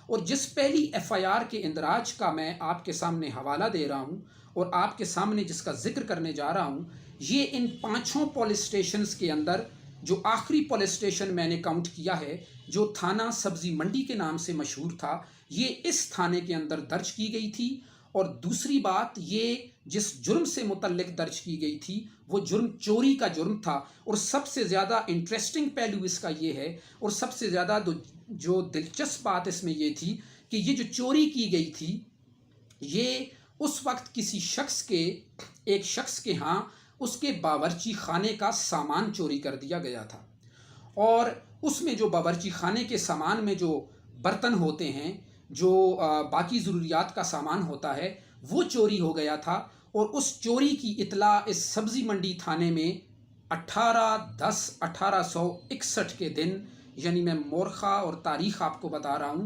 اور جس پہلی ایف آئی آر کے اندراج کا میں آپ کے سامنے حوالہ دے رہا ہوں اور آپ کے سامنے جس کا ذکر کرنے جا رہا ہوں، یہ ان 5 پولیس اسٹیشنز کے اندر جو آخری پولیس اسٹیشن میں نے کاؤنٹ کیا ہے، جو تھانہ سبزی منڈی کے نام سے مشہور تھا، یہ اس تھانے کے اندر درج کی گئی تھی۔ اور دوسری بات، یہ جس جرم سے متعلق درج کی گئی تھی وہ جرم چوری کا جرم تھا۔ اور سب سے زیادہ انٹرسٹنگ پہلو اس کا یہ ہے، اور سب سے زیادہ جو دلچسپ بات اس میں یہ تھی کہ یہ جو چوری کی گئی تھی، یہ اس وقت کسی ایک شخص کے ہاں اس کے باورچی خانے کا سامان چوری کر دیا گیا تھا، اور اس میں جو باورچی خانے کے سامان میں جو برتن ہوتے ہیں، جو باقی ضروریات کا سامان ہوتا ہے، وہ چوری ہو گیا تھا۔ اور اس چوری کی اطلاع اس سبزی منڈی تھانے میں 18/10/1861 کے دن، یعنی میں مورخہ اور تاریخ آپ کو بتا رہا ہوں،